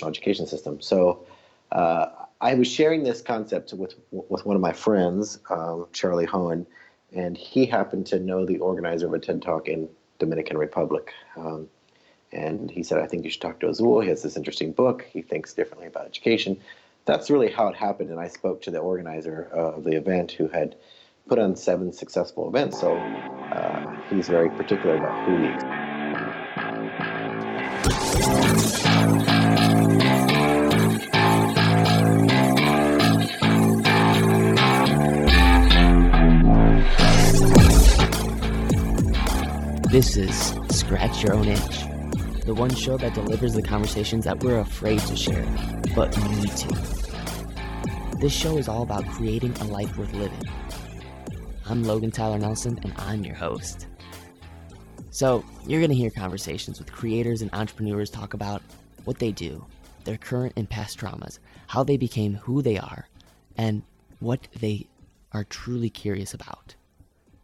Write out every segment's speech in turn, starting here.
education system. So I was sharing this concept with one of my friends, Charlie Hohen, and he happened to know the organizer of a TED Talk in Dominican Republic. And he said, I think you should talk to Azul. He has this interesting book. He thinks differently about education. That's really how it happened. And I spoke to the organizer of the event, who had put on 7 successful events. So he's very particular about who he This is Scratch Your Own Itch, the one show that delivers the conversations that we're afraid to share, but need to. This show is all about creating a life worth living. I'm Logan Tyler Nelson, and I'm your host. So, you're going to hear conversations with creators and entrepreneurs talk about what they do, their current and past traumas, how they became who they are, and what they are truly curious about.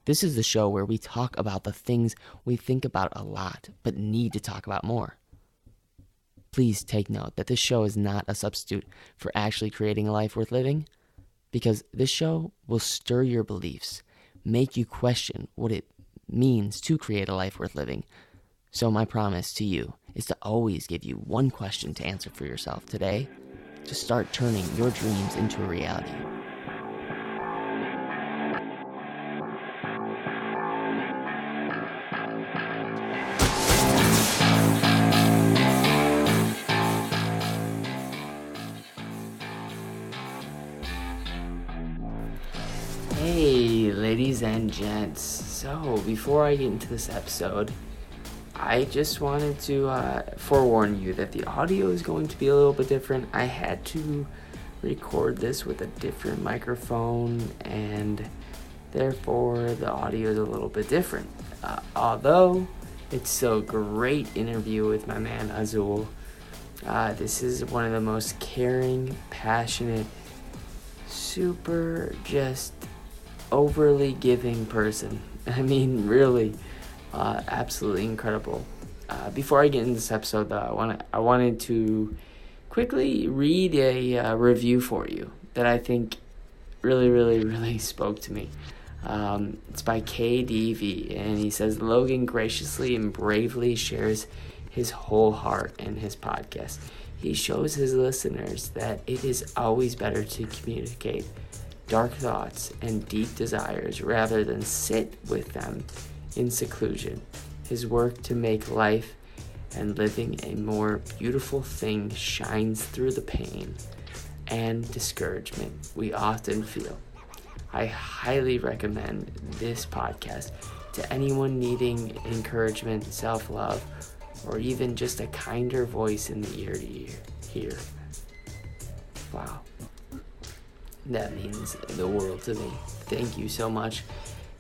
This is the show where we talk about the things we think about a lot, but need to talk about more. Please take note that this show is not a substitute for actually creating a life worth living, because this show will stir your beliefs, make you question what it means to create a life worth living. So my promise to you is to always give you one question to answer for yourself today to start turning your dreams into a reality. Hey, ladies and gents. So, before I get into this episode, I just wanted to forewarn you that the audio is going to be a little bit different. I had to record this with a different microphone, and therefore the audio is a little bit different. Although it's still a great interview with my man Azul. This is one of the most caring, passionate, super just overly giving person. I mean, really, absolutely incredible. Before I get into this episode, though, I wanted to quickly read a review for you that I think really spoke to me. It's by KDV, and he says, Logan graciously and bravely shares his whole heart in his podcast. He shows his listeners that it is always better to communicate dark thoughts and deep desires rather than sit with them in seclusion. His work to make life and living a more beautiful thing shines through the pain and discouragement we often feel. I highly recommend this podcast to anyone needing encouragement, self-love, or even just a kinder voice in the ear to hear. Wow. That means the world to me. Thank you so much,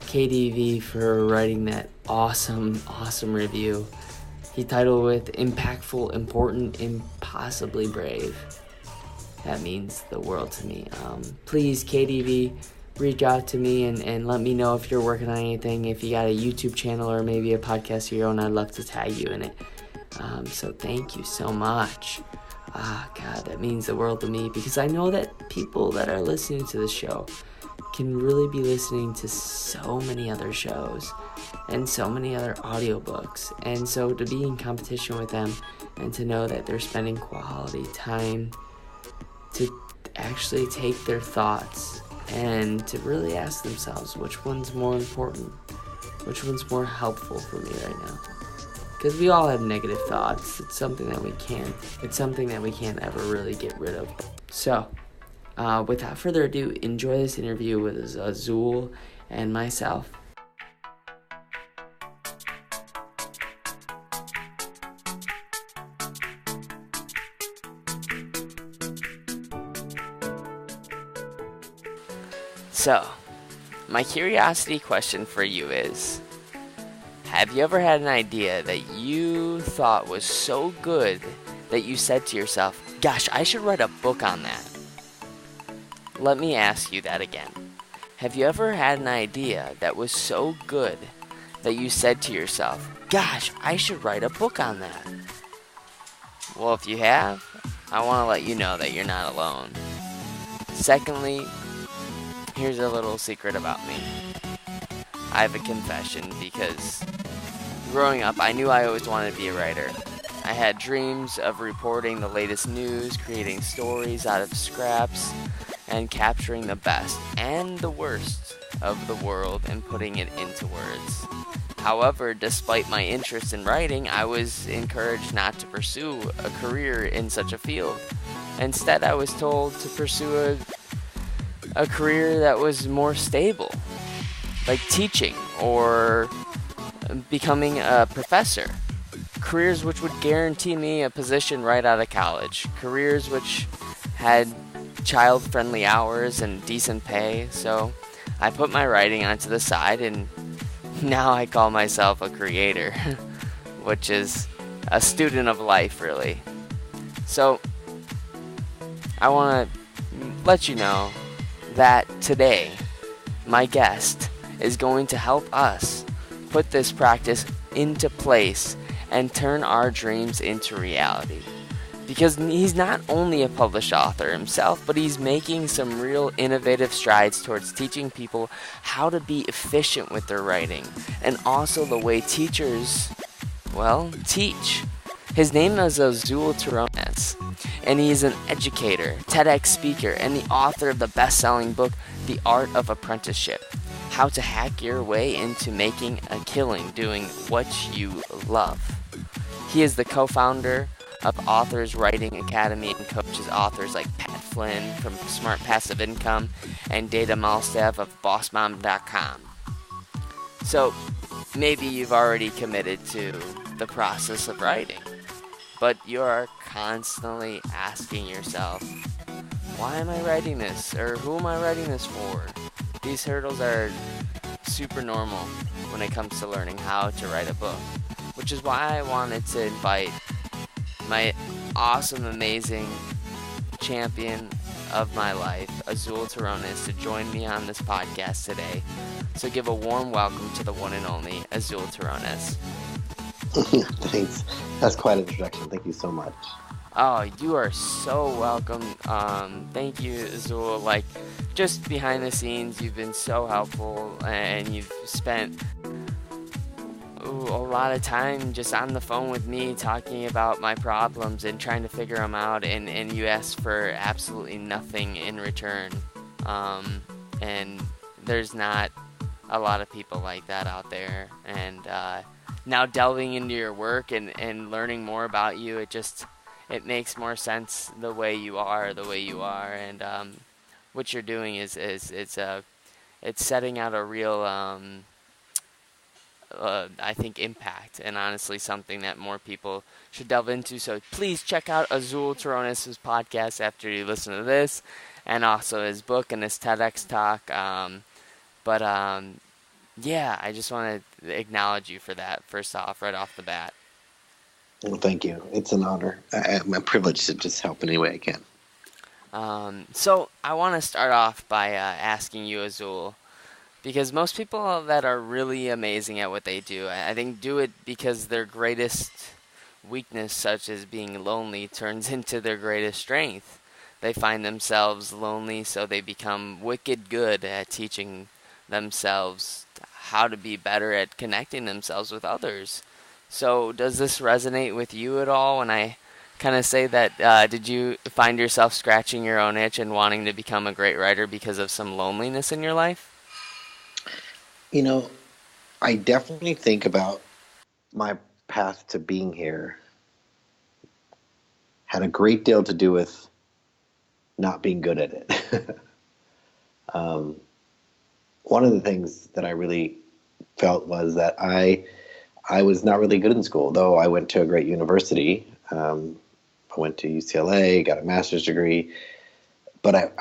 KDV, for writing that awesome review. He titled it Impactful, Important, Impossibly Brave. That means the world to me. Please, KDV, reach out to me and let me know if you're working on anything. If you got a YouTube channel or maybe a podcast of your own, I'd love to tag you in it. So thank you so much. God, that means the world to me, because I know that people that are listening to this show can really be listening to so many other shows and so many other audiobooks. And so to be in competition with them and to know that they're spending quality time to actually take their thoughts and to really ask themselves which one's more important, which one's more helpful for me right now. Because we all have negative thoughts. It's something that we can't ever really get rid of. So, without further ado, enjoy this interview with Azul and myself. So, my curiosity question for you is, have you ever had an idea that you thought was so good that you said to yourself, gosh, I should write a book on that? Let me ask you that again. Have you ever had an idea that was so good that you said to yourself, gosh, I should write a book on that? Well, if you have, I want to let you know that you're not alone. Secondly, here's a little secret about me. I have a confession because growing up, I knew I always wanted to be a writer. I had dreams of reporting the latest news, creating stories out of scraps, and capturing the best and the worst of the world and putting it into words. However, despite my interest in writing, I was encouraged not to pursue a career in such a field. Instead, I was told to pursue a career that was more stable, like teaching or becoming a professor. Careers which would guarantee me a position right out of college. Careers which had child-friendly hours and decent pay. So I put my writing onto the side, and now I call myself a creator, which is a student of life, really. So I want to let you know that today my guest is going to help us put this practice into place and turn our dreams into reality. Because he's not only a published author himself, but he's making some real innovative strides towards teaching people how to be efficient with their writing, and also the way teachers, well, teach. His name is Azul Terronez, and he is an educator, TEDx speaker, and the author of the best-selling book, The Art of Apprenticeship: How to Hack Your Way into Making a Killing Doing What You Love. He is the co-founder of Authors Writing Academy and coaches authors like Pat Flynn from Smart Passive Income and Data Malstav of BossMom.com. So maybe you've already committed to the process of writing, but you're constantly asking yourself, why am I writing this? Or who am I writing this for? These hurdles are super normal when it comes to learning how to write a book, which is why I wanted to invite my awesome, amazing champion of my life, Azul Terronez, to join me on this podcast today. So give a warm welcome to the one and only Azul Terronez. Thanks. That's quite an introduction. Thank you so much. Oh, you are so welcome. Thank you, Azul. Like, just behind the scenes, you've been so helpful, and you've spent a lot of time just on the phone with me talking about my problems and trying to figure them out, and you asked for absolutely nothing in return. And there's not a lot of people like that out there. And now delving into your work and learning more about you, it makes more sense the way you are. And what you're doing is it's setting out a real I think impact, and honestly something that more people should delve into. So please check out Azul Terronez's podcast after you listen to this, and also his book and his TEDx talk. Yeah, I just want to acknowledge you for that, first off, right off the bat. Well, thank you. It's an honor. I'm privileged to just help in any way I can. So I want to start off by asking you, Azul, because most people that are really amazing at what they do, I think, do it because their greatest weakness, such as being lonely, turns into their greatest strength. They find themselves lonely, so they become wicked good at teaching themselves how to be better at connecting themselves with others. So does this resonate with you at all when I kind of say that? Did you find yourself scratching your own itch and wanting to become a great writer because of some loneliness in your life? You know, I definitely think about my path to being here had a great deal to do with not being good at it. One of the things that I really felt was that I was not really good in school, though I went to a great university. I went to UCLA, got a master's degree, but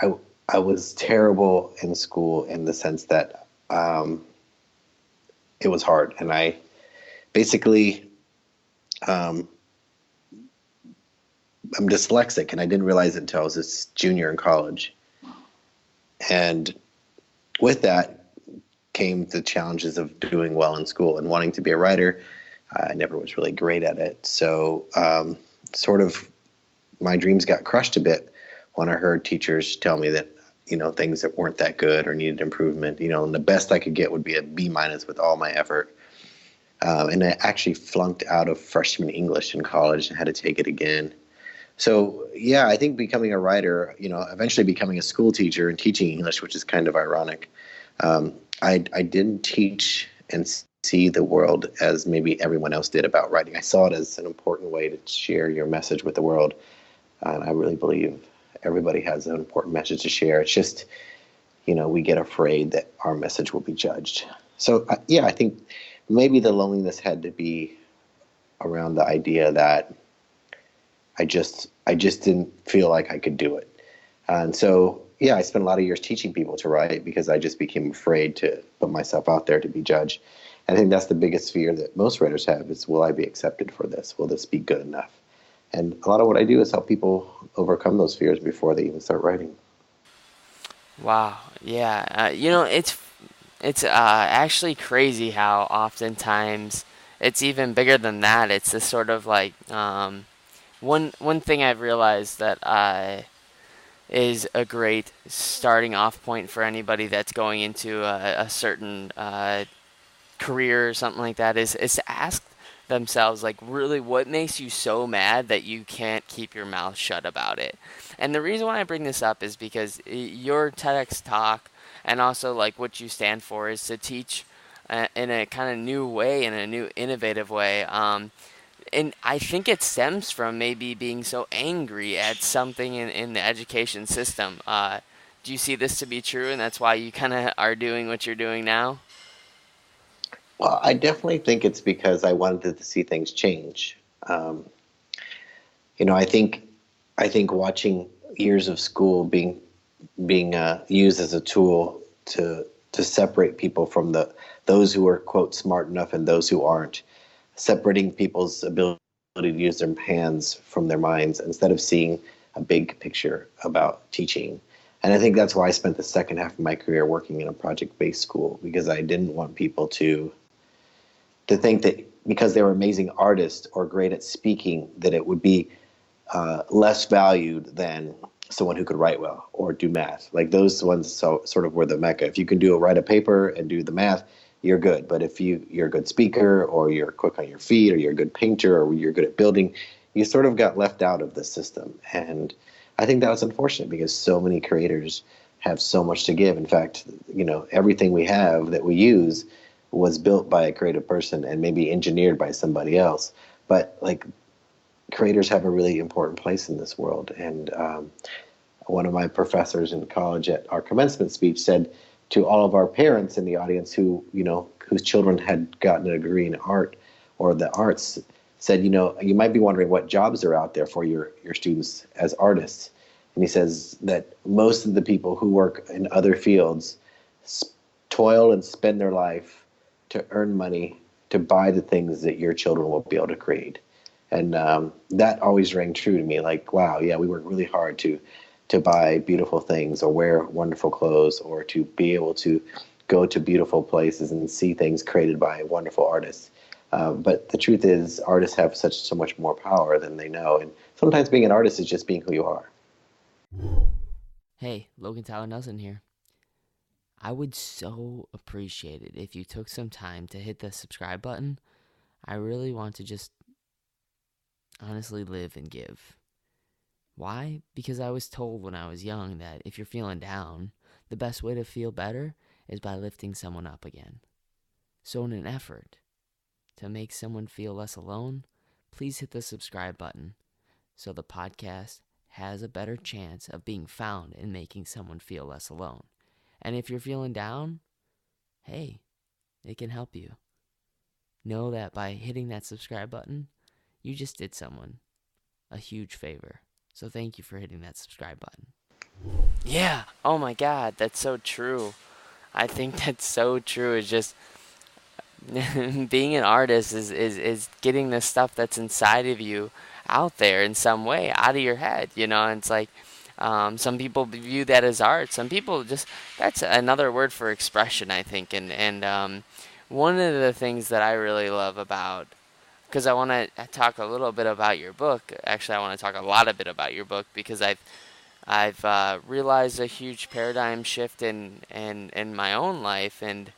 I was terrible in school in the sense that it was hard. And I basically, I'm dyslexic, and I didn't realize it until I was a junior in college. And with that came the challenges of doing well in school and wanting to be a writer. I never was really great at it. So sort of my dreams got crushed a bit when I heard teachers tell me that, things that weren't that good or needed improvement, and the best I could get would be a B minus with all my effort. And I actually flunked out of freshman English in college and had to take it again. So, yeah, I think becoming a writer, eventually becoming a school teacher and teaching English, which is kind of ironic. I didn't teach and see the world as maybe everyone else did about writing. I saw it as an important way to share your message with the world. And I really believe everybody has an important message to share. It's just, we get afraid that our message will be judged. So, yeah, I think maybe the loneliness had to be around the idea that I just didn't feel like I could do it. And so, yeah, I spent a lot of years teaching people to write because I just became afraid to put myself out there to be judged. I think that's the biggest fear that most writers have is, will I be accepted for this? Will this be good enough? And a lot of what I do is help people overcome those fears before they even start writing. Wow. Yeah. It's actually crazy how oftentimes it's even bigger than that. It's this sort of like one thing I've realized that is a great starting off point for anybody that's going into a certain career or something like that is to ask themselves, like, really, what makes you so mad that you can't keep your mouth shut about it? And the reason why I bring this up is because your TEDx talk and also like what you stand for is to teach in a kind of new way, in a new innovative way. And I think it stems from maybe being so angry at something in the education system. Do you see this to be true, and that's why you kind of are doing what you're doing now? Well, I definitely think it's because I wanted to see things change. Um, I think watching years of school being used as a tool to separate people from those who are, quote, smart enough and those who aren't, separating people's ability to use their hands from their minds instead of seeing a big picture about teaching. And I think that's why I spent the second half of my career working in a project-based school, because I didn't want people to think that because they were amazing artists or great at speaking, that it would be less valued than someone who could write well or do math. Like those ones sort of were the mecca. If you can write a paper and do the math, you're good. But if you're a good speaker, or you're quick on your feet, or you're a good painter, or you're good at building, you sort of got left out of the system. And I think that was unfortunate because so many creators have so much to give. In fact, everything we have that we use was built by a creative person and maybe engineered by somebody else. But like, creators have a really important place in this world. And one of my professors in college at our commencement speech said to all of our parents in the audience whose children had gotten a degree in art or the arts, said, you might be wondering what jobs are out there for your students as artists. And he says that most of the people who work in other fields toil and spend their life to earn money to buy the things that your children will be able to create. And that always rang true to me. Like, wow, yeah, we work really hard to buy beautiful things or wear wonderful clothes or to be able to go to beautiful places and see things created by wonderful artists. But the truth is, artists have so much more power than they know. And sometimes being an artist is just being who you are. Hey, Logan Tyler Nelson here. I would so appreciate it if you took some time to hit the subscribe button. I really want to just honestly live and give. Why? Because I was told when I was young that if you're feeling down, the best way to feel better is by lifting someone up again. So in an effort to make someone feel less alone, please hit the subscribe button so the podcast has a better chance of being found and making someone feel less alone. And if you're feeling down, hey, it can help you. Know that by hitting that subscribe button, you just did someone a huge favor. So thank you for hitting that subscribe button. Yeah. Oh my God, that's so true. I think that's so true. It's just being an artist is getting the stuff that's inside of you out there in some way, out of your head, and it's like some people view that as art. Some people just, that's another word for expression, I think. And one of the things that I really love about because I want to talk a little bit about your book. Actually, I want to talk a lot a bit about your book because I've realized a huge paradigm shift in my own life, and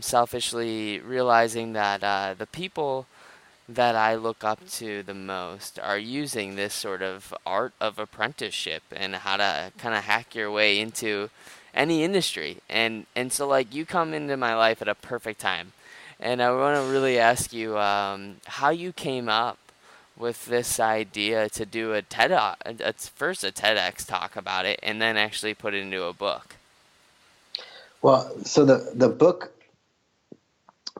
selfishly realizing that the people that I look up to the most are using this sort of art of apprenticeship and how to kind of hack your way into any industry. And so like you come into my life at a perfect time. And I want to really ask you how you came up with this idea to do first a TEDx talk about it, and then actually put it into a book. Well, so the book,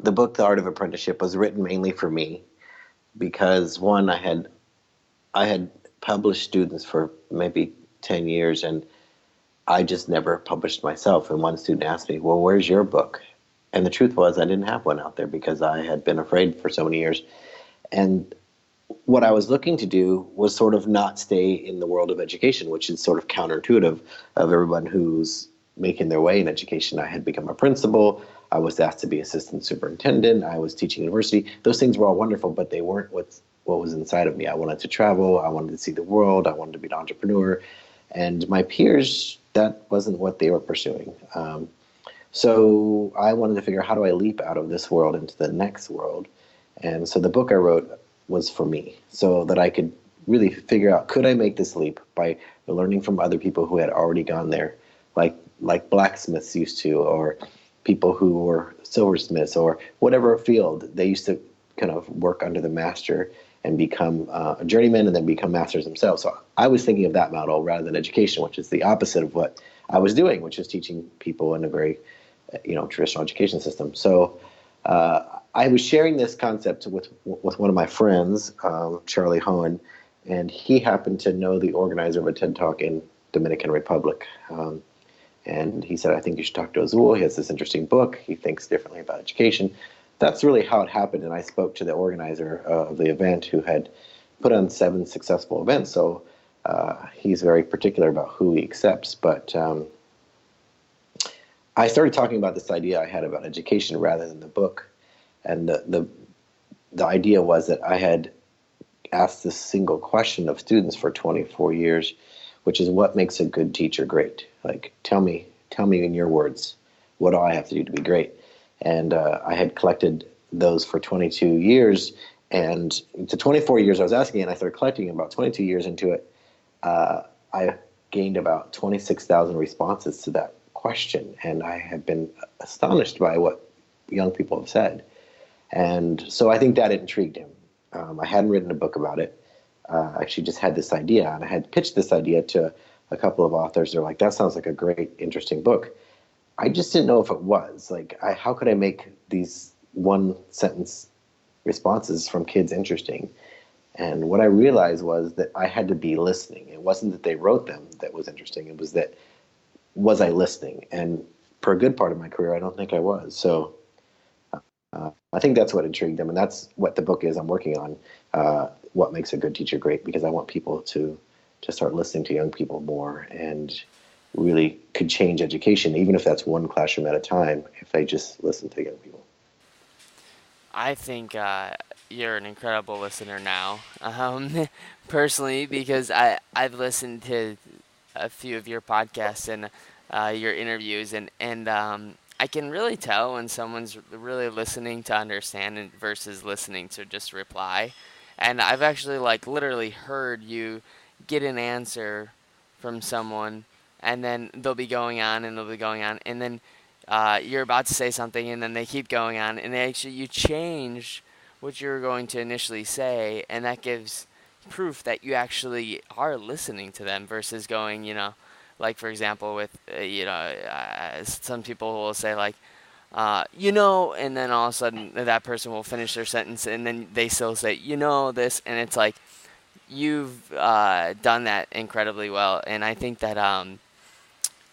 The Art of Apprenticeship, was written mainly for me because one, I had published students for maybe 10 years, and I just never published myself. And one student asked me, "Well, where's your book?" And the truth was, I didn't have one out there because I had been afraid for so many years. And what I was looking to do was sort of not stay in the world of education, which is sort of counterintuitive of everyone who's making their way in education. I had become a principal. I was asked to be assistant superintendent. I was teaching university. Those things were all wonderful, but they weren't what was inside of me. I wanted to travel. I wanted to see the world. I wanted to be an entrepreneur. And my peers, that wasn't what they were pursuing. So I wanted to figure out, how do I leap out of this world into the next world? And so the book I wrote was for me, so that I could really figure out, could I make this leap by learning from other people who had already gone there, like blacksmiths used to, or people who were silversmiths, or whatever field they used to kind of work under the master and become a journeyman and then become masters themselves. So I was thinking of that model rather than education, which is the opposite of what I was doing, which is teaching people in a very traditional education system. So I was sharing this concept with one of my friends, Charlie Hohen, and he happened to know the organizer of a TED Talk in Dominican Republic. And he said, "I think you should talk to Azul. He has this interesting book. He thinks differently about education." That's really how it happened. And I spoke to the organizer of the event, who had put on 7 successful events. So he's very particular about who he accepts. But I started talking about this idea I had about education rather than the book. And the idea was that I had asked this single question of students for 24 years, which is, what makes a good teacher great? Like, tell me in your words, what do I have to do to be great? And I had collected those for 22 years. And the 24 years I was asking, and I started collecting about 22 years into it, I gained about 26,000 responses to that question. And I have been astonished by what young people have said. And so I think that intrigued him. I hadn't written a book about it. I actually just had this idea, and I had pitched this idea to a couple of authors. They're like, "That sounds like a great, interesting book." I just didn't know if it was. Like, how could I make these one sentence responses from kids interesting? And what I realized was that I had to be listening. It wasn't that they wrote them that was interesting. It was that, was I listening? And for a good part of my career, I don't think I was. So I think that's what intrigued them, and that's what the book is I'm working on. What makes a good teacher great? Because I want people to start listening to young people more, and really could change education, even if that's one classroom at a time, if they just listen to young people. I think you're an incredible listener now, personally, because I've listened to a few of your podcasts and your interviews, and I can really tell when someone's really listening to understand versus listening to just reply. And I've actually like literally heard you get an answer from someone, and then they'll be going on and they'll be going on, and then you're about to say something, and then they keep going on, and they actually you change what you were going to initially say, and that gives proof that you actually are listening to them versus going, like for example with some people will say like and then all of a sudden that person will finish their sentence, and then they still say this, and it's like you've done that incredibly well, and I think that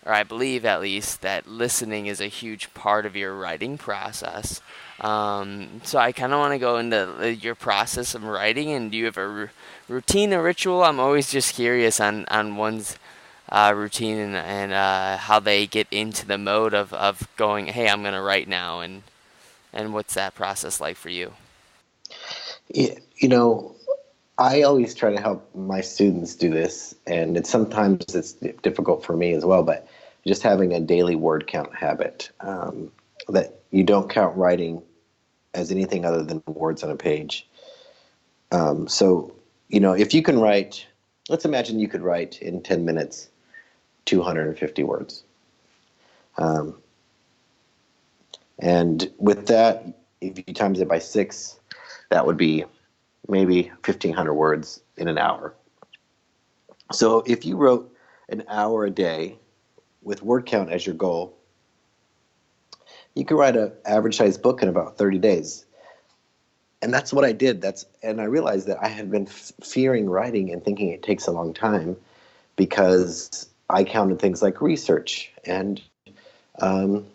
or I believe at least that listening is a huge part of your writing process. So I kind of want to go into your process of writing, and do you have a routine, a ritual? I'm always just curious on one's routine and how they get into the mode of going, hey, I'm going to write now, and what's that process like for you? You know, I always try to help my students do this, and sometimes it's difficult for me as well. But just having a daily word count habit, that you don't count writing as anything other than words on a page. So, if you can write, let's imagine you could write in 10 minutes 250 words. Um, and with that, if you times it by six, that would be maybe 1,500 words in an hour. So if you wrote an hour a day with word count as your goal, you could write an average sized book in about 30 days. And that's what I did. And I realized that I had been fearing writing and thinking it takes a long time because I counted things like research and um,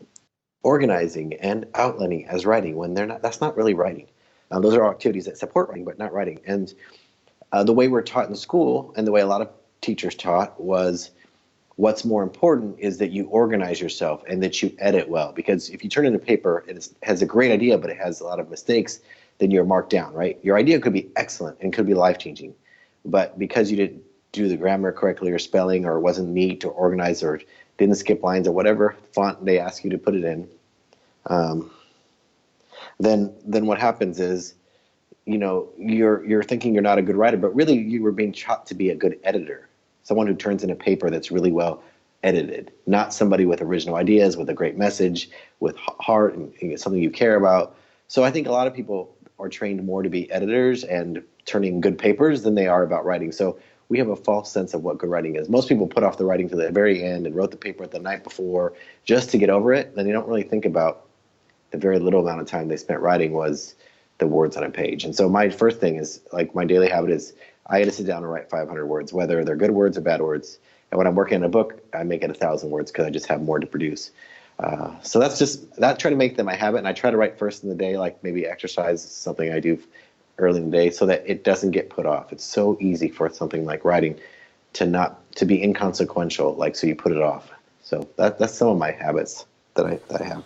organizing and outlining as writing when they're not. That's not really writing. Those are activities that support writing, but not writing. And the way we're taught in school and the way a lot of teachers taught was what's more important is that you organize yourself and that you edit well. Because if you turn in a paper and it has a great idea, but it has a lot of mistakes, then you're marked down, right? Your idea could be excellent and could be life-changing. But because you didn't do the grammar correctly or spelling or wasn't neat or organized or didn't skip lines or whatever font they ask you to put it in, um, then what happens is, you're thinking you're not a good writer, but really you were being taught to be a good editor, someone who turns in a paper that's really well edited, not somebody with original ideas, with a great message, with heart and something you care about. So I think a lot of people are trained more to be editors and turning good papers than they are about writing. So we have a false sense of what good writing is. Most people put off the writing to the very end and wrote the paper the night before just to get over it. Then they don't really think about the very little amount of time they spent writing was the words on a page. And so my first thing is, like, my daily habit is I got to sit down and write 500 words, whether they're good words or bad words. And when I'm working on a book, I make it 1,000 words because I just have more to produce. So that's just that. Try to make them my habit, and I try to write first in the day, like maybe exercise, something I do early in the day, so that it doesn't get put off. It's so easy for something like writing to be inconsequential, like, so you put it off. So that's some of my habits that I have.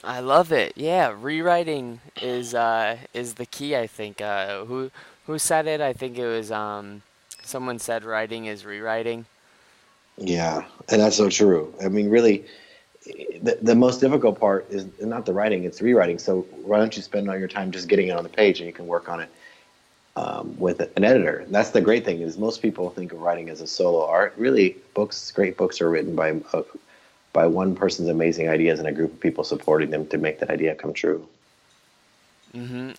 I love it. Yeah, rewriting is the key, I think. Who said it? I think it was someone said writing is rewriting. Yeah, and that's so true. I mean, really, the most difficult part is not the writing; it's rewriting. So why don't you spend all your time just getting it on the page, and you can work on it with an editor? And that's the great thing is most people think of writing as a solo art. Really, great books are written by one person's amazing ideas and a group of people supporting them to make that idea come true.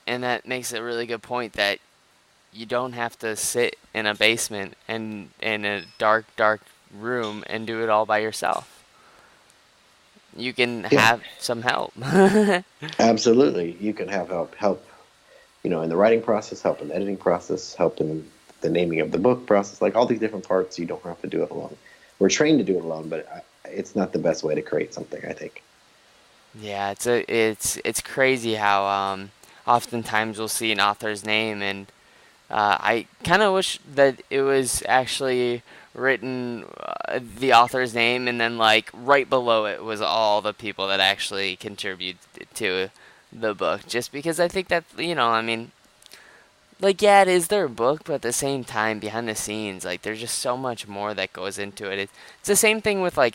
And that makes a really good point that you don't have to sit in a basement and in a dark room and do it all by yourself. You can Yeah, have some help. absolutely. You can have help, in the writing process, help in the editing process, help in the naming of the book process, like all these different parts. You don't have to do it alone. We're trained to do it alone, but it's not the best way to create something, I think. Yeah, it's crazy how oftentimes we'll see an author's name, and I kind of wish that it was actually written the author's name, and then like right below it was all the people that actually contribute to the book. Just because I think that I mean, like, yeah, it is their book, but at the same time, behind the scenes, like there's just so much more that goes into it. It's the same thing with like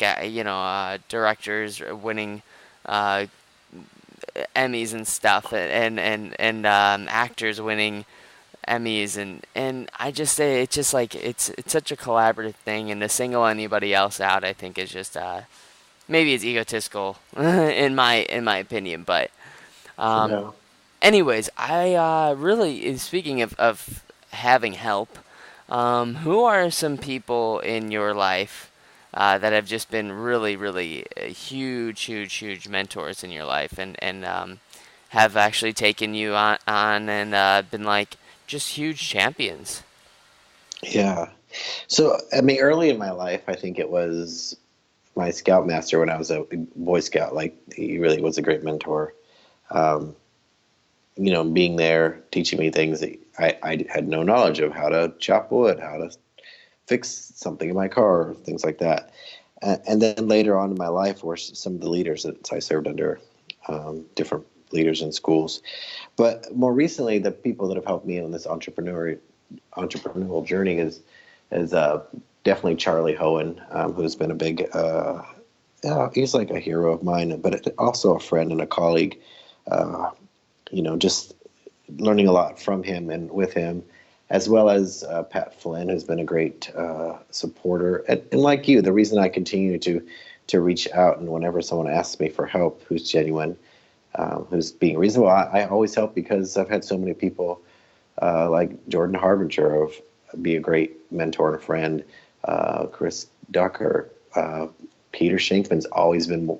directors winning uh, Emmys and stuff, and actors winning Emmys, and I just say it's just like it's such a collaborative thing, and to single anybody else out, I think is just maybe it's egotistical in my opinion, but um, Yeah. anyways, I really speaking of having help, who are some people in your life that have just been really huge mentors in your life, and have actually taken you on and been like just huge champions? Yeah. So, I mean, early in my life, I think it was my scoutmaster when I was a Boy Scout. Like, he really was a great mentor. Um, being there, teaching me things that I had no knowledge of, how to chop wood, how to fix something in my car, things like that. And then later on in my life were some of the leaders that I served under, different leaders in schools. But more recently, the people that have helped me on this entrepreneurial journey is definitely Charlie Hohen, who's been a big he's like a hero of mine, but also a friend and a colleague. Just learning a lot from him and with him, as well as Pat Flynn, who's been a great supporter. And like you, the reason I continue to reach out, and whenever someone asks me for help who's genuine, who's being reasonable, I always help, because I've had so many people like Jordan Harbinger be a great mentor and friend, Chris Ducker, Peter Shankman's always been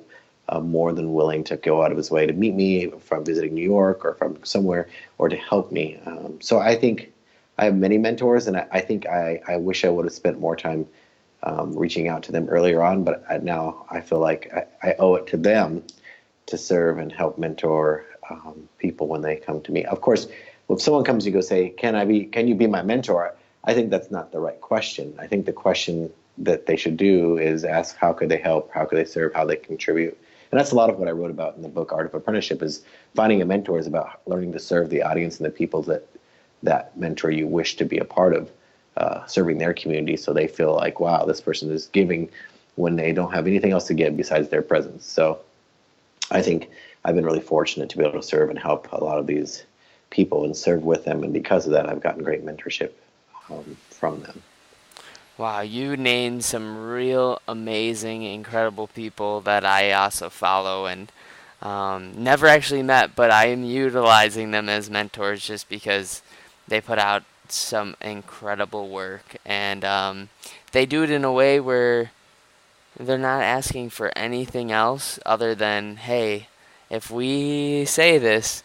more than willing to go out of his way to meet me if I'm visiting New York or if I'm somewhere, or to help me. So I think I have many mentors, and I think I wish I would have spent more time reaching out to them earlier on, but now I feel like I owe it to them to serve and help mentor people when they come to me. Of course, if someone comes to you and say, can you be my mentor? I think that's not the right question. I think the question that they should do is ask, how could they help? How could they serve? How they contribute? And that's a lot of what I wrote about in the book, Art of Apprenticeship, is finding a mentor is about learning to serve the audience and the people that mentor you wish to be a part of, serving their community, so they feel like, wow, this person is giving when they don't have anything else to give besides their presence. So I think I've been really fortunate to be able to serve and help a lot of these people and serve with them. And because of that, I've gotten great mentorship from them. Wow, you named some real amazing, incredible people that I also follow and never actually met, but I am utilizing them as mentors just because they put out some incredible work, and they do it in a way where they're not asking for anything else other than, hey, if we say this,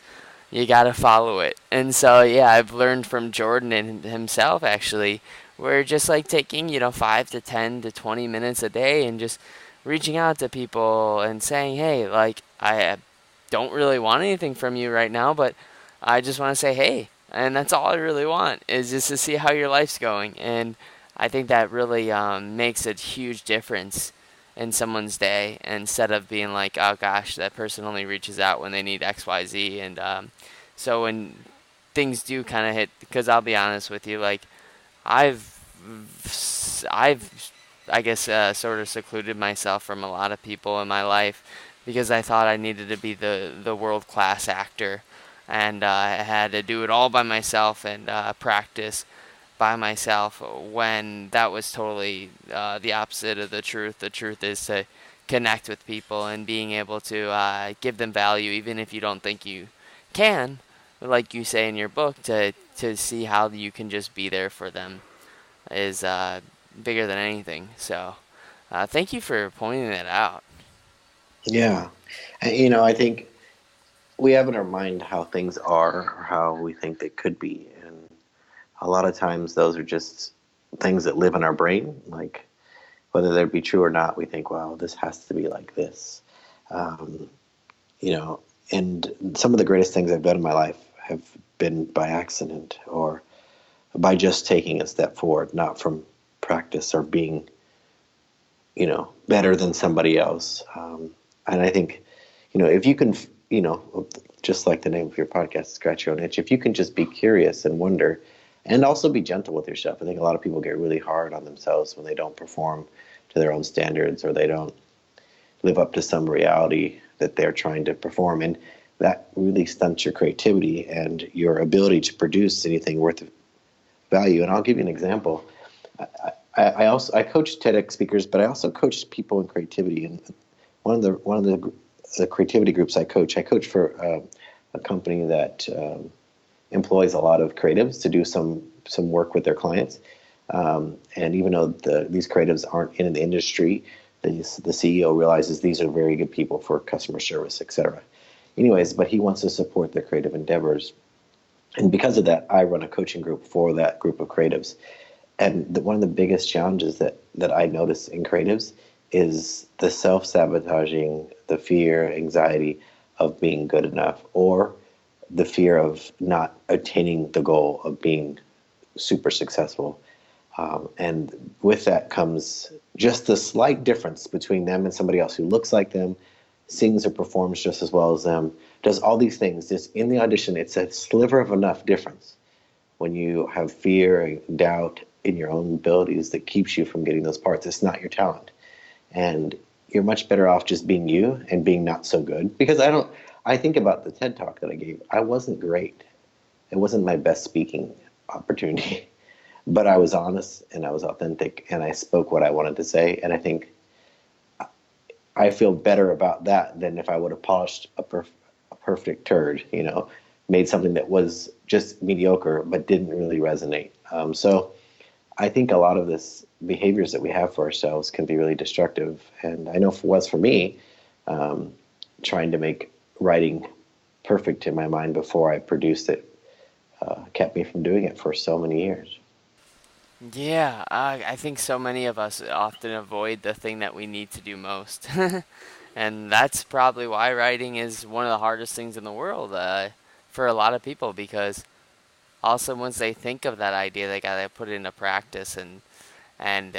you gotta follow it. And so, yeah, I've learned from Jordan and himself, actually, we're just like taking 5 to 10 to 20 minutes a day and just reaching out to people and saying, hey, like, I don't really want anything from you right now, but I just want to say hey, and that's all I really want, is just to see how your life's going. And I think that really makes a huge difference in someone's day, instead of being like, oh gosh, that person only reaches out when they need XYZ. And so when things do kind of hit, because I'll be honest with you, like, I've I guess sort of secluded myself from a lot of people in my life because I thought I needed to be the world class actor, and I had to do it all by myself and practice by myself, when that was totally the opposite of the truth. The truth is to connect with people and being able to give them value, even if you don't think you can, like you say in your book, to see how you can just be there for them is bigger than anything. So thank you for pointing that out. Yeah. And, I think we have in our mind how things are, or how we think they could be. And a lot of times those are just things that live in our brain. Like, whether they be true or not, we think, wow, this has to be like this. And some of the greatest things I've done in my life have been by accident, or by just taking a step forward, not from practice or being, better than somebody else. And I think, if you can, just like the name of your podcast, Scratch Your Own Itch, if you can just be curious and wonder, and also be gentle with yourself. I think a lot of people get really hard on themselves when they don't perform to their own standards, or they don't live up to some reality that they're trying to perform. And that really stunts your creativity and your ability to produce anything worth value. And I'll give you an example. I coach TEDx speakers, but I also coach people in creativity. And one of the creativity groups I coach for a company that employs a lot of creatives to do some work with their clients. And even though these creatives aren't in the industry, the CEO realizes these are very good people for customer service, etc. Anyways, but he wants to support their creative endeavors. And because of that, I run a coaching group for that group of creatives. And one of the biggest challenges that I notice in creatives is the self-sabotaging, the fear, anxiety of being good enough, or the fear of not attaining the goal of being super successful. And with that comes just a slight difference between them and somebody else who looks like them, sings or performs just as well as them, does all these things. Just in the audition, it's a sliver of enough difference when you have fear and doubt in your own abilities that keeps you from getting those parts. It's not your talent. And you're much better off just being you and being not so good. Because I think about the TED Talk that I gave. I wasn't great. It wasn't my best speaking opportunity, but I was honest and I was authentic and I spoke what I wanted to say. And I think I feel better about that than if I would have polished a perfect turd, made something that was just mediocre but didn't really resonate. So I think a lot of this behaviors that we have for ourselves can be really destructive. And I know for me, trying to make writing perfect in my mind before I produced it kept me from doing it for so many years. Yeah, I think so many of us often avoid the thing that we need to do most. And that's probably why writing is one of the hardest things in the world for a lot of people, because also once they think of that idea, they gotta put it into practice, and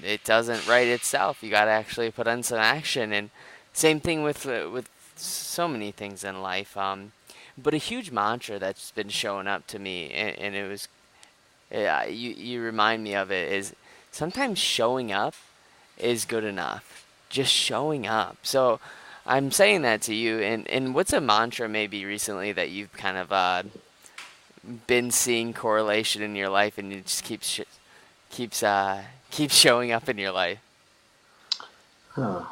it doesn't write itself. You gotta actually put in some action, and same thing with so many things in life. But a huge mantra that's been showing up to me, and it was you remind me of it, is sometimes showing up is good enough. Just showing up. So I'm saying that to you, and what's a mantra maybe recently that you've kind of been seeing correlation in your life, and it just keeps showing up in your life? Huh.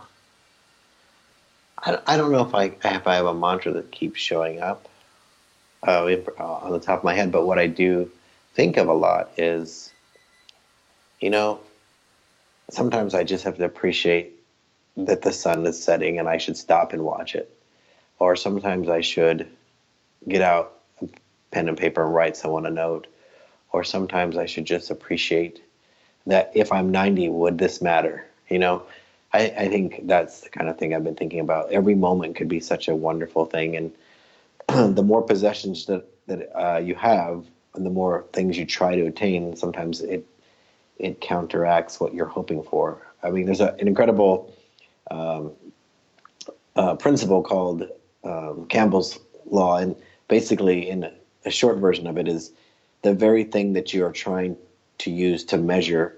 I don't know if I have a mantra that keeps showing up on the top of my head, but what I do think of a lot is, sometimes I just have to appreciate that the sun is setting and I should stop and watch it. Or sometimes I should get out a pen and paper and write someone a note. Or sometimes I should just appreciate that if I'm 90, would this matter? I think that's the kind of thing I've been thinking about. Every moment could be such a wonderful thing. And the more possessions that you have, and the more things you try to attain, sometimes it counteracts what you're hoping for. I mean, there's an incredible principle called Campbell's Law, and basically, in a short version of it, is the very thing that you are trying to use to measure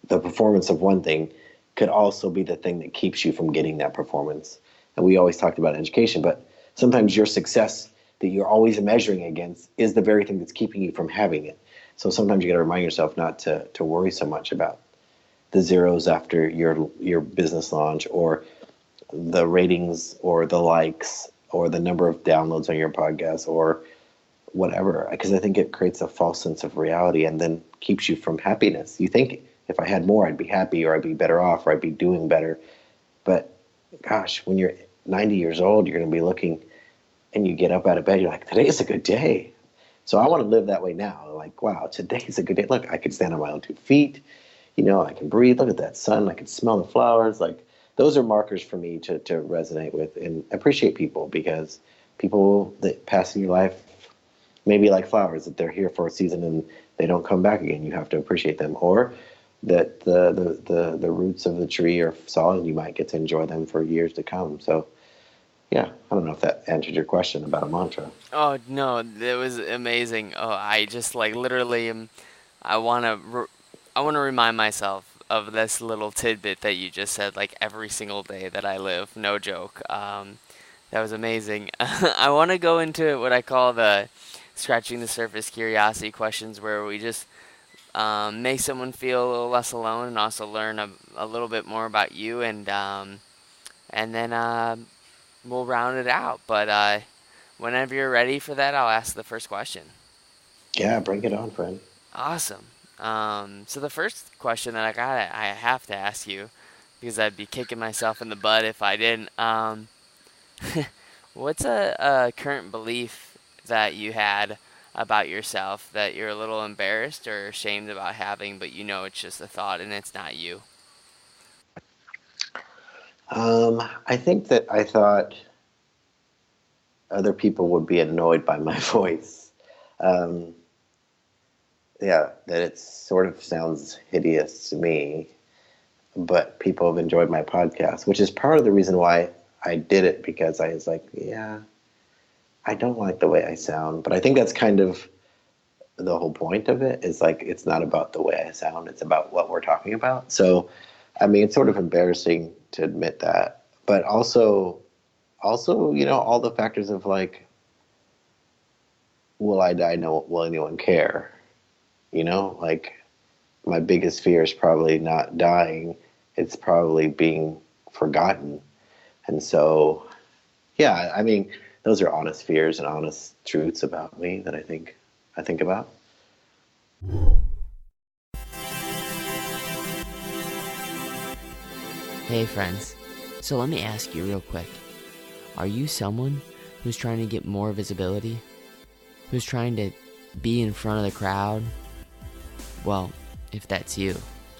the performance of one thing could also be the thing that keeps you from getting that performance. And we always talked about education, but sometimes your success that you're always measuring against is the very thing that's keeping you from having it. So sometimes you got to remind yourself not to worry so much about the zeros after your business launch, or the ratings, or the likes, or the number of downloads on your podcast, or whatever, because I think it creates a false sense of reality and then keeps you from happiness. You think, if I had more, I'd be happy, or I'd be better off, or I'd be doing better. But gosh, when you're 90 years old, you're going to be looking, and you get up out of bed, you're like, today is a good day. So I want to live that way now. Like, wow, today is a good day. Look, I can stand on my own 2 feet. I can breathe. Look at that sun. I can smell the flowers. Like, those are markers for me to resonate with and appreciate people, because people that pass in your life may be like flowers, that they're here for a season and they don't come back again. You have to appreciate them. Or that the roots of the tree are solid, you might get to enjoy them for years to come. So yeah, I don't know if that answered your question about a mantra. Oh no, it was amazing. Oh, I just like literally I want to I want to remind myself of this little tidbit that you just said, like every single day that I live. No joke. That was amazing. I want to go into what I call the scratching the surface curiosity questions, where we just make someone feel a little less alone, and also learn a little bit more about you, and then we'll round it out. But whenever you're ready for that, I'll ask the first question. Yeah, bring it on, friend. Awesome. So the first question that I have to ask you, because I'd be kicking myself in the butt if I didn't. What's a current belief that you had about yourself that you're a little embarrassed or ashamed about having, but it's just a thought and it's not you? I think that I thought other people would be annoyed by my voice. Um, yeah, that it sort of sounds hideous to me, but people have enjoyed my podcast, which is part of the reason why I did it because I was like, yeah, I don't like the way I sound. But I think that's kind of the whole point of it, is like, it's not about the way I sound, it's about what we're talking about. So, I mean, it's sort of embarrassing to admit that, but also, all the factors of like, will I die? No, will anyone care? Like, my biggest fear is probably not dying. It's probably being forgotten. And so, yeah, I mean, those are honest fears and honest truths about me that I think about. Hey friends, so let me ask you real quick. Are you someone who's trying to get more visibility? Who's trying to be in front of the crowd? Well, if that's you,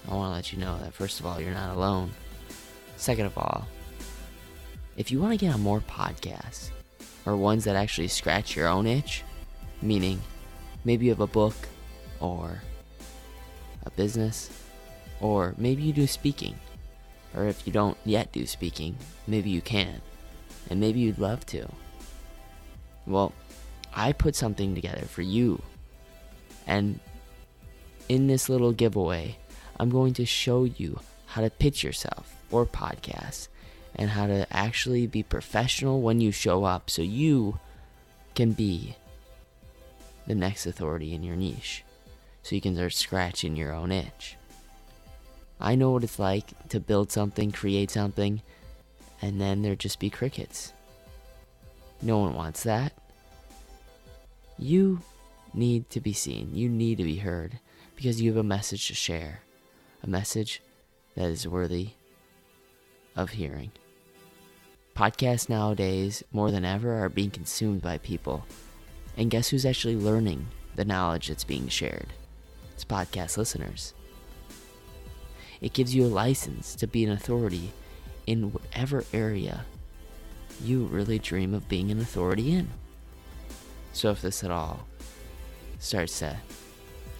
I want to let you know that first of all, you're not alone. Second of all, if you want to get on more podcasts, or ones that actually scratch your own itch, meaning maybe you have a book, or a business, or maybe you do speaking, or if you don't yet do speaking, maybe you can, and maybe you'd love to. Well, I put something together for you, and in this little giveaway, I'm going to show you how to pitch yourself or podcasts, and how to actually be professional when you show up so you can be the next authority in your niche, so you can start scratching your own itch. I know what it's like to build something, create something, and then there just be crickets. No one wants that. You need to be seen. You need to be heard because you have a message to share. A message that is worthy of hearing. Podcasts nowadays, more than ever, are being consumed by people. And guess who's actually learning the knowledge that's being shared? It's podcast listeners. It gives you a license to be an authority in whatever area you really dream of being an authority in. So if this at all starts to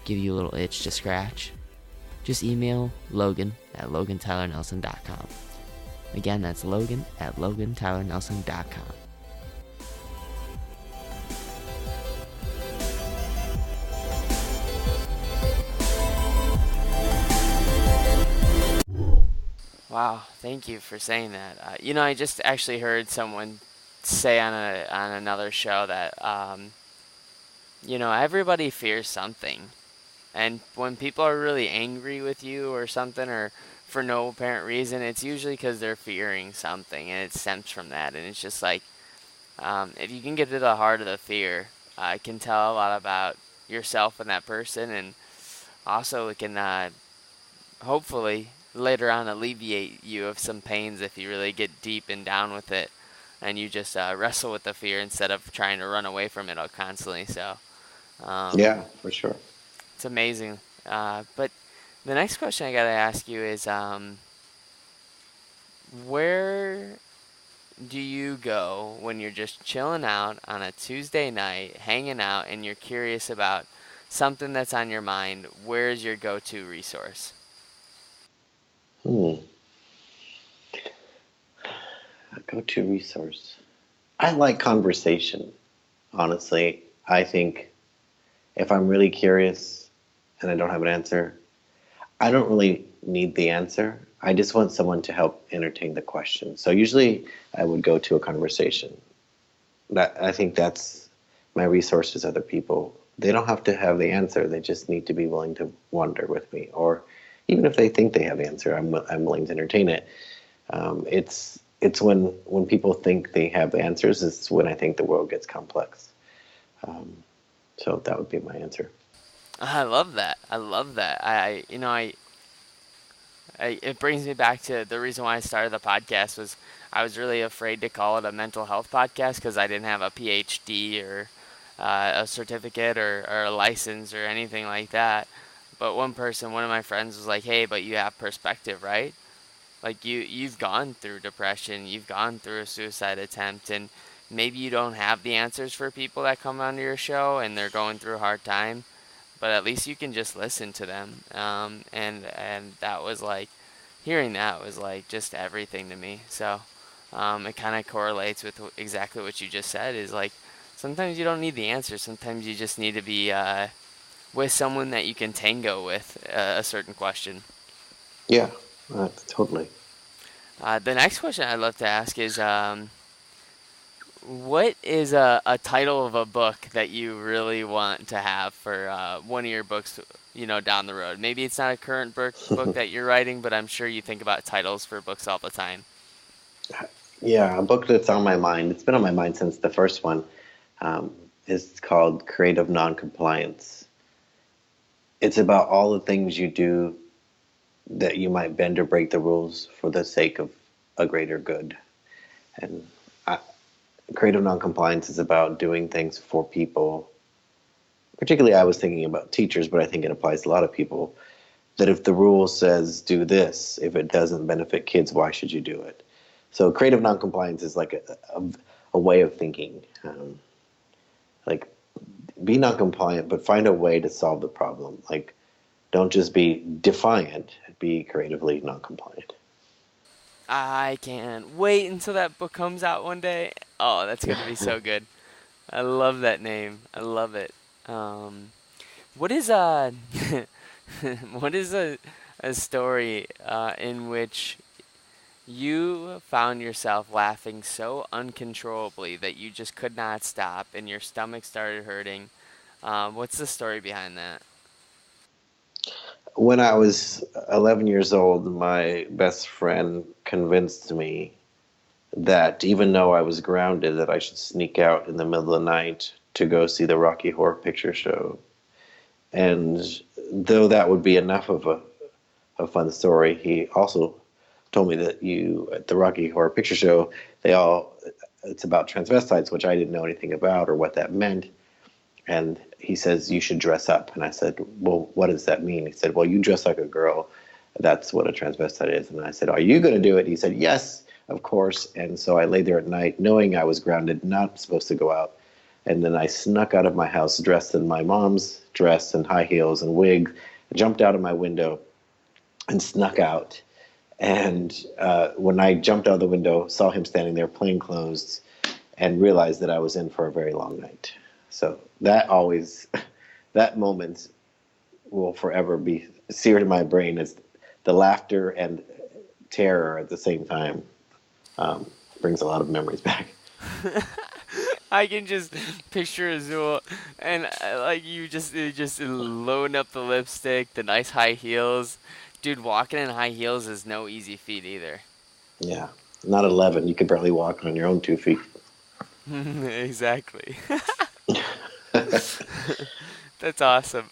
give you a little itch to scratch, just email Logan at LoganTylerNelson.com. Again, that's Logan at LoganTylerNelson.com. Wow, thank you for saying that. I just actually heard someone say on another show that everybody fears something, and when people are really angry with you or something, or for no apparent reason, it's usually because they're fearing something, and it stems from that. And it's just like, if you can get to the heart of the fear, it can tell a lot about yourself and that person, and also it can hopefully later on alleviate you of some pains if you really get deep and down with it, and you just wrestle with the fear instead of trying to run away from it all constantly. So Yeah, for sure. it's amazing. But the next question I gotta ask you is, where do you go when you're just chilling out on a Tuesday night, hanging out, and you're curious about something that's on your mind? Where's your go-to resource? A go-to resource. I like conversation, honestly. I think if I'm really curious and I don't have an answer, I don't really need the answer. I just want someone to help entertain the question. So usually I would go to a conversation. I think that's my resource is other people. They don't have to have the answer. They just need to be willing to wonder with me. Or even if they think they have the answer, I'm willing to entertain it. It's when people think they have the answers is when I think the world gets complex. So that would be my answer. I love that. I love that. It brings me back to the reason why I started the podcast was I was really afraid to call it a mental health podcast because I didn't have a PhD or a certificate or a license or anything like that. But one of my friends was like, "Hey, but you have perspective, right? Like you've gone through depression, you've gone through a suicide attempt, and maybe you don't have the answers for people that come onto your show and they're going through a hard time, but at least you can just listen to them." And that was like, hearing that was like just everything to me. So It kind of correlates with exactly what you just said. Is like sometimes you don't need the answer. Sometimes you just need to be with someone that you can tango with a certain question. Yeah, totally. The next question I'd love to ask is, what is a title of a book that you really want to have for one of your books, down the road? Maybe it's not a current book that you're writing, but I'm sure you think about titles for books all the time. Yeah, a book that's on my mind. It's been on my mind since the first one. Um, is called Creative Noncompliance. It's about all the things you do that you might bend or break the rules for the sake of a greater good. And creative noncompliance is about doing things for people. Particularly, I was thinking about teachers, but I think it applies to a lot of people. That if the rule says do this, if it doesn't benefit kids, why should you do it? So creative noncompliance is like a way of thinking. Like be noncompliant, but find a way to solve the problem. Like don't just be defiant, be creatively noncompliant. I can't wait until that book comes out one day. Oh, that's gonna be so good. I love that name. I love it. What is what is a story in which you found yourself laughing so uncontrollably that you just could not stop and your stomach started hurting? What's the story behind that? When I was 11 years old, my best friend convinced me that even though I was grounded, that I should sneak out in the middle of the night to go see the Rocky Horror Picture Show. And though that would be enough of a fun story, he also told me that you at the Rocky Horror Picture Show, they all it's about transvestites, which I didn't know anything about or what that meant. And he says, you should dress up. And I said, well, what does that mean? He said, well, you dress like a girl. That's what a transvestite is. And I said, are you going to do it? He said, yes, of course. And so I lay there at night knowing I was grounded, not supposed to go out. And then I snuck out of my house dressed in my mom's dress and high heels and wig, jumped out of my window and snuck out. And when I jumped out of the window, saw him standing there plain clothes and realized that I was in for a very long night. So that always, that moment will forever be seared in my brain as the laughter and terror at the same time um, brings a lot of memories back. I can just picture Azul and like you just loading up the lipstick, the nice high heels. Dude, walking in high heels is no easy feat either. Yeah, not 11. You could barely walk on your own 2 feet. Exactly. That's awesome.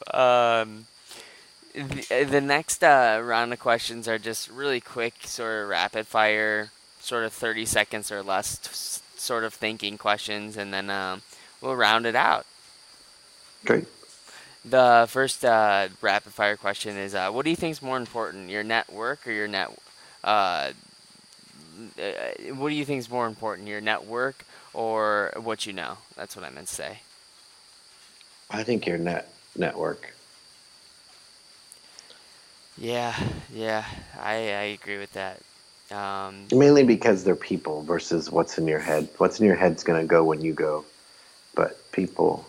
The next round of questions are just really quick, sort of rapid fire, sort of 30 seconds or less, sort of thinking questions, and then we'll round it out. Great. The first rapid fire question is, what do you think is more important, your network or your net? Uh, what do you think is more important, your network or what you know? That's what I meant to say. I think your network. Yeah, yeah, I agree with that. Um, Mainly because they're people versus what's in your head. What's in your head's going to go when you go. But people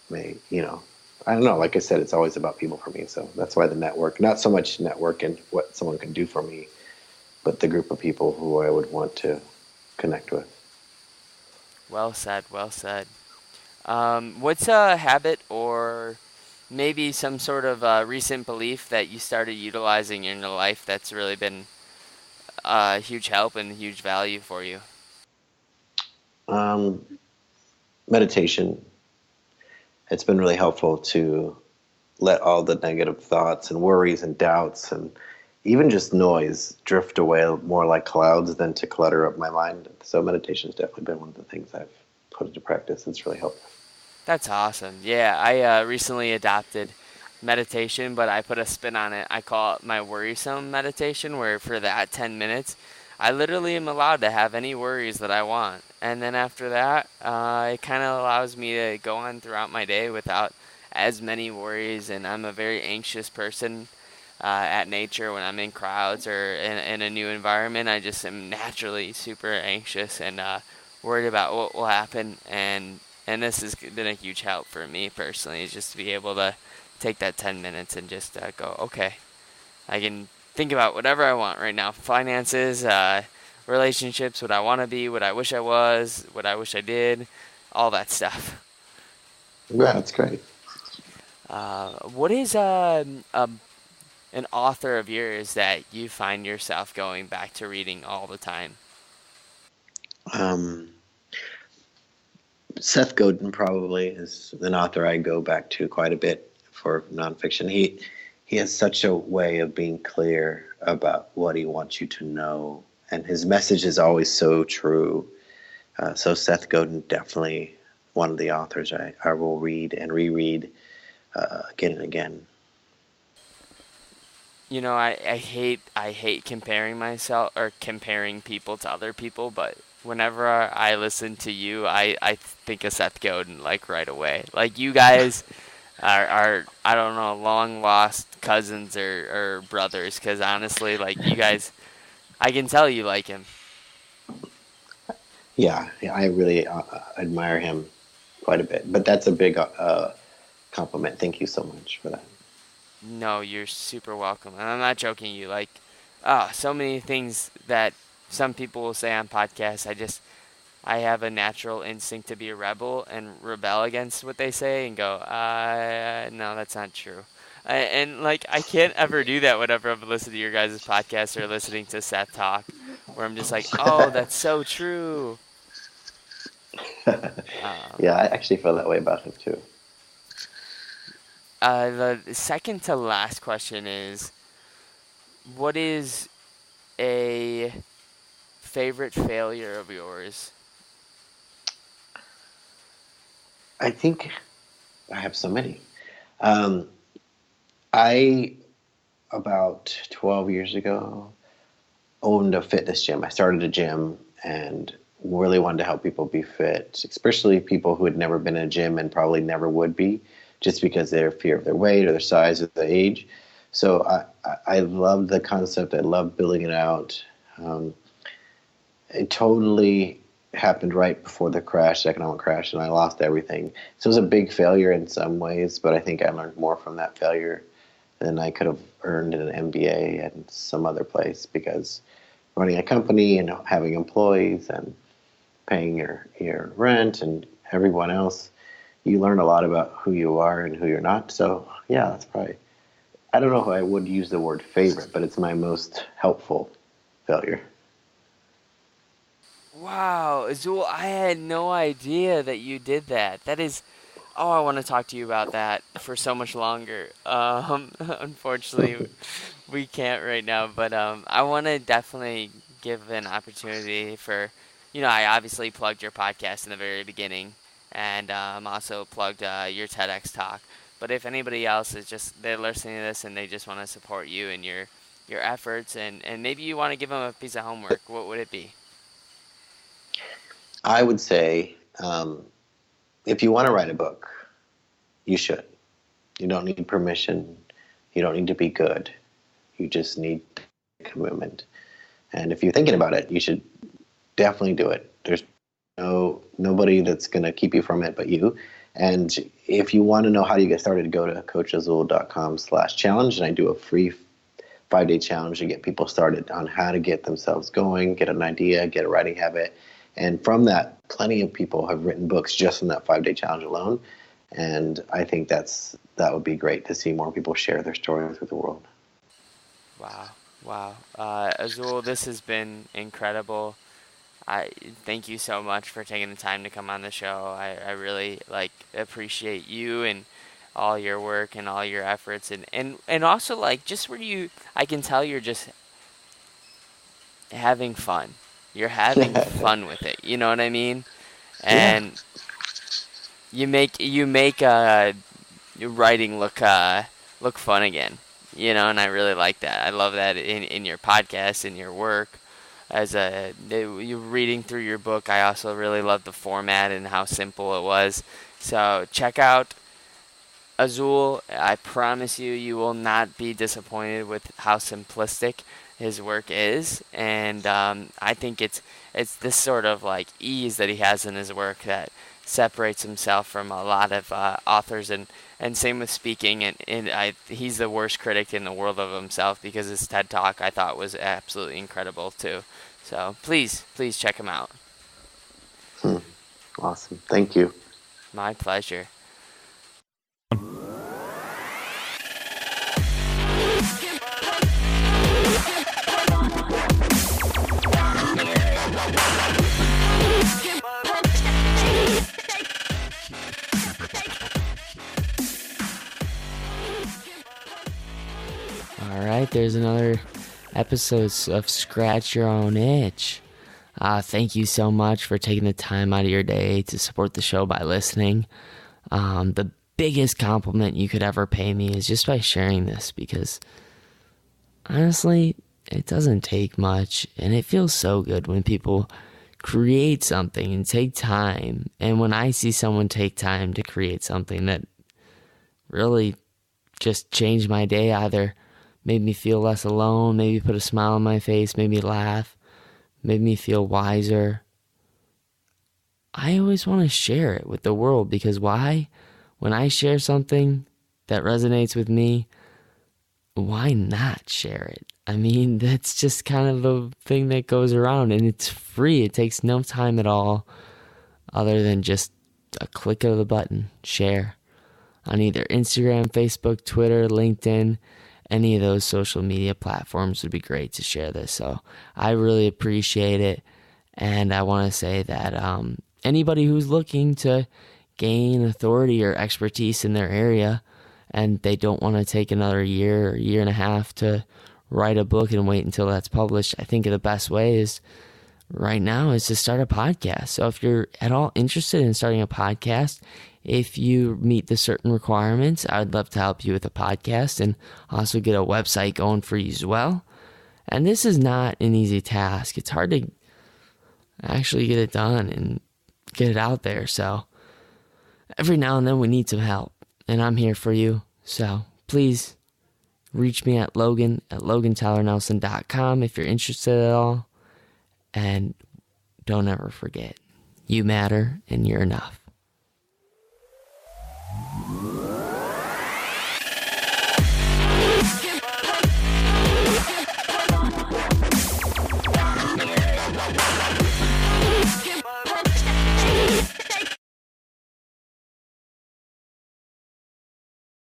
may, I don't know. Like I said, it's always about people for me. So that's why the network, not so much network and what someone can do for me, but the group of people who I would want to connect with. well said, well said. What's a habit or maybe some sort of recent belief that you started utilizing in your life that's really been a huge help and huge value for you? Um, Meditation. It's been really helpful to let all the negative thoughts and worries and doubts and even just noise drift away more like clouds than to clutter up my mind. So meditation has definitely been one of the things I've put into practice. It's really helped. That's awesome. Yeah, I recently adopted meditation, but I put a spin on it. I call it my worrisome meditation, where for that 10 minutes, I literally am allowed to have any worries that I want. And then after that, it kind of allows me to go on throughout my day without as many worries. And I'm a very anxious person. at nature, when I'm in crowds or in a new environment, I just am naturally super anxious and worried about what will happen. And this has been a huge help for me personally, is just to be able to take that 10 minutes and just go, okay, I can think about whatever I want right now: finances, relationships, what I want to be, what I wish I was, what I wish I did, all that stuff. Yeah, that's great. What is an author of yours that you find yourself going back to reading all the time? Um, Seth Godin probably is an author I go back to quite a bit for nonfiction. He has such a way of being clear about what he wants you to know, and his message is always so true. So Seth Godin, definitely one of the authors I will read and reread again and again. You know, I hate comparing myself or comparing people to other people, but whenever I listen to you, I think of Seth Godin like right away. Like, you guys are I don't know, long lost cousins or brothers, because honestly, like, you guys, I can tell you like him. Yeah, I really admire him quite a bit. But that's a big compliment. Thank you so much for that. No, you're super welcome. And I'm not joking you. Like, oh, so many things that some people will say on podcasts. I have a natural instinct to be a rebel and rebel against what they say and go, no, that's not true. And like, I can't ever do that whenever I'm listening to your guys' podcast or listening to Seth talk, where I'm just like, oh, that's so true. Uh, Yeah, I actually feel that way about him too. the second to last question is, what is a favorite failure of yours? I think I have so many. Um, I, about 12 years ago, owned a fitness gym. I started a gym and really wanted to help people be fit, especially people who had never been in a gym and probably never would be, just because their fear of their weight or their size or their age. So I loved the concept. I loved building it out. Um, it totally happened right before the crash, the economic crash, and I lost everything. So it was a big failure in some ways, but I think I learned more from that failure than I could have earned in an MBA at some other place, because running a company and having employees and paying your rent and everyone else, you learn a lot about who you are and who you're not. So yeah, that's probably, I don't know if I would use the word favorite, but it's my most helpful failure. Wow, Azul, I had no idea that you did that. That is, oh, I want to talk to you about that for so much longer. Unfortunately, we can't right now, but I want to definitely give an opportunity for, I obviously plugged your podcast in the very beginning, and also plugged your TEDx talk. But if anybody else is just, they're listening to this and they just want to support you and your efforts, and maybe you want to give them a piece of homework, what would it be? I would say, if you want to write a book, you should. You don't need permission. You don't need to be good. You just need commitment. And if you're thinking about it, you should definitely do it. There's nobody that's going to keep you from it but you. And if you want to know how you get started, go to coachazul.com/challenge, and I do a free 5-day challenge to get people started on how to get themselves going, get an idea, get a writing habit. And from that, plenty of people have written books just in that 5-day challenge alone. And I think that would be great to see more people share their stories with the world. Wow, wow. Azul, this has been incredible. I thank you so much for taking the time to come on the show. I really like appreciate you and all your work and all your efforts, and also like just where you, I can tell you're just having fun. You're having fun with it. You know what I mean? Yeah. And you make your writing look fun again. And I really like that. I love that in your podcast, in your work. You reading through your book, I also really love the format and how simple it was. So check out Azul, I promise you, you will not be disappointed with how simplistic his work is, and I think it's this sort of like ease that he has in his work that separates himself from a lot of authors, and same with speaking, and he's the worst critic in the world of himself, because his TED Talk I thought was absolutely incredible too. So please check him out. Awesome. Thank you. My pleasure. All right, there's another episode of Scratch Your Own Itch. Thank you so much for taking the time out of your day to support the show by listening. The biggest compliment you could ever pay me is just by sharing this, because honestly, it doesn't take much, and it feels so good when people create something and take time. And when I see someone take time to create something that really just changed my day, either made me feel less alone, maybe put a smile on my face, made me laugh, made me feel wiser, I always want to share it with the world. Because why? When I share something that resonates with me, why not share it? I mean, that's just kind of the thing that goes around, and it's free. It takes no time at all other than just a click of the button, share, on either Instagram, Facebook, Twitter, LinkedIn. Any of those social media platforms would be great to share this. So I really appreciate it. And I want to say that anybody who's looking to gain authority or expertise in their area, and they don't want to take another year or year and a half to write a book and wait until that's published, I think the best way is right now is to start a podcast. So if you're at all interested in starting a podcast, if you meet the certain requirements, I would love to help you with a podcast and also get a website going for you as well. And this is not an easy task. It's hard to actually get it done and get it out there. So every now and then we need some help, and I'm here for you. So please reach me at Logan at LoganTylerNelson.com if you're interested at all. And don't ever forget, you matter and you're enough.